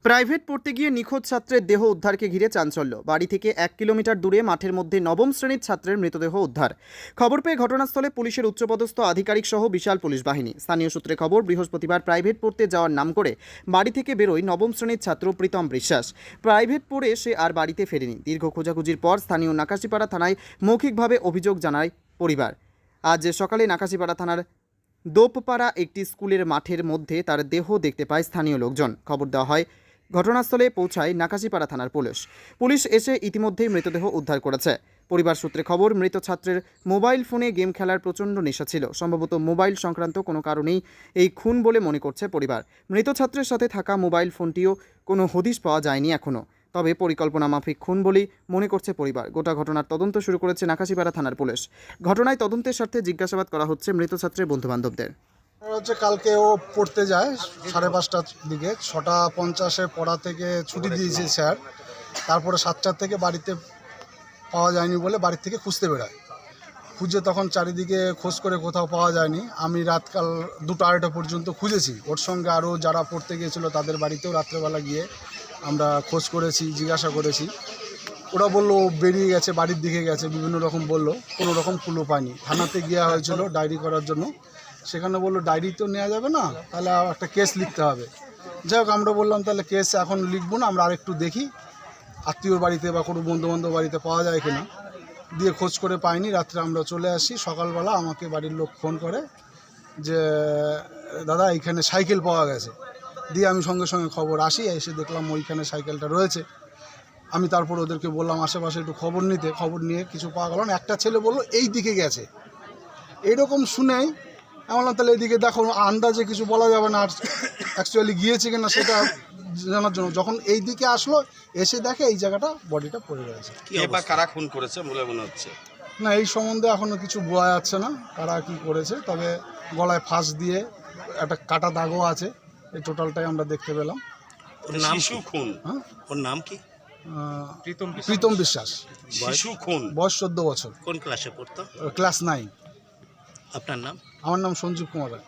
Private পড়তে গিয়ে নিখোঁজ ছাত্রের দেহ উদ্ধারকে ঘিরে চাঞ্চল্য। বাড়ি থেকে 1 কিলোমিটার দূরে মাঠের মধ্যে নবম শ্রেণীর ছাত্রের মৃতদেহ উদ্ধার। খবর পেয়ে ঘটনাস্থলে পুলিশের উচ্চপদস্থ আধিকারিক সহ বিশাল পুলিশ বাহিনী। স্থানীয় সূত্রে খবর, বৃহস্পতিবার প্রাইভেট পড়তে যাওয়ার নাম করে বাড়ি থেকে বেরোয় নবম শ্রেণীর ছাত্র প্রীতম বিশ্বাস। প্রাইভেট পড়ে সে আর বাড়িতে ফেরেনি। দীর্ঘ খোঁজাখুঁজির পর স্থানীয় নাকাশিপাড়া থানায় মৌখিকভাবে অভিযোগ জানায় পরিবার। আজ সকালে নাকাশিপাড়া থানার দোপপাড়া একটি স্কুলের মাঠের মধ্যে তার দেহ দেখতে পায় স্থানীয় লোকজন। খবর দেওয়া হয়, ঘটনাস্থলে পৌঁছায় নাকাশিপাড়া থানার পুলিশ এসে ইতিমধ্যেই মৃতদেহ উদ্ধার করেছে। পরিবার সূত্রে খবর, মৃত ছাত্রের মোবাইল ফোনে গেম খেলার প্রচণ্ড নেশা ছিল। সম্ভবত মোবাইল সংক্রান্ত কোনো কারণেই এই খুন বলে মনে করছে পরিবার। মৃত ছাত্রের সাথে থাকা মোবাইল ফোনটিও কোনো হদিশ পাওয়া যায়নি এখনও, তবে পরিকল্পনা মাফিক খুন বলেই মনে করছে পরিবার। গোটা ঘটনার তদন্ত শুরু করেছে নাকাশিপাড়া থানার পুলিশ। ঘটনায় তদন্তের স্বার্থে জিজ্ঞাসাবাদ করা হচ্ছে মৃত ছাত্রের বন্ধুবান্ধবদের। কালকে ও পড়তে যায় 5:30টার দিকে, 6:50 পড়া থেকে ছুটি দিয়েছে স্যার। তারপরে 7টার থেকে বাড়িতে পাওয়া যায়নি বলে বাড়ি থেকে খুঁজতে বেরোয়। খুঁজে তখন চারিদিকে খোঁজ করে কোথাও পাওয়া যায়নি। আমি রাতকাল 2টা-2:30 পর্যন্ত খুঁজেছি। ওর সঙ্গে আরও যারা পড়তে গিয়েছিলো তাদের বাড়িতেও রাত্রেবেলা গিয়ে আমরা খোঁজ করেছি, জিজ্ঞাসা করেছি। ওরা বললো বেরিয়ে গেছে, বাড়ির দিকে গেছে, বিভিন্ন রকম বললো, কোনো রকম ক্লু পাইনি। থানাতে গিয়ে হয়েছিল ডায়েরি করার জন্য, সেখানে বললো ডায়েরি তো নেওয়া যাবে না, তাহলে একটা কেস লিখতে হবে। যাই হোক, আমরা বললাম তাহলে কেস এখন লিখবো না, আমরা আরেকটু দেখি আত্মীয়র বাড়িতে বা কোনো বন্ধুবান্ধব বাড়িতে পাওয়া যায় কিনা। দিয়ে খোঁজ করে পাইনি। রাত্রে আমরা চলে আসি। সকালবেলা আমাকে বাড়ির লোক ফোন করে যে দাদা এইখানে সাইকেল পাওয়া গেছে। দিয়ে আমি সঙ্গে সঙ্গে খবর আসি, এসে দেখলাম ওইখানে সাইকেলটা রয়েছে। আমি তারপর ওদেরকে বললাম আশেপাশে একটু খবর নিতে। খবর নিয়ে কিছু পাওয়া গেল না। একটা ছেলে বললো এই দিকে গেছে। এইরকম শুনেই আমি বললাম তাহলে এইদিকে দেখো, আন্দাজে কিছু বলা যাবে না আর অ্যাকচুয়ালি গিয়েছে কিনা সেটা জানার জন্য। যখন এই দিকে আসলো, এসে দেখে এই জায়গাটা বডিটা পড়ে রয়েছে। কে বা কারা খুন করেছে বলে মনে হচ্ছে? না, এই সম্বন্ধে এখনো কিছু বোঝা যাচ্ছে না কারা কি করেছে, তবে গলায় ফাঁস দিয়ে একটা কাটা দাগও আছে। এই টোটালটাই আমরা দেখতে পেলাম। ওর নাম শিশু খুন? হ্যাঁ, ওর নাম কি? প্রীতম বিশ্বাস। শিশু খুন, বয়স 14 বছর, কোন ক্লাসে পড়তো? ক্লাস 9। আপনার নাম? আমার নাম সঞ্জীব কুমার রায়।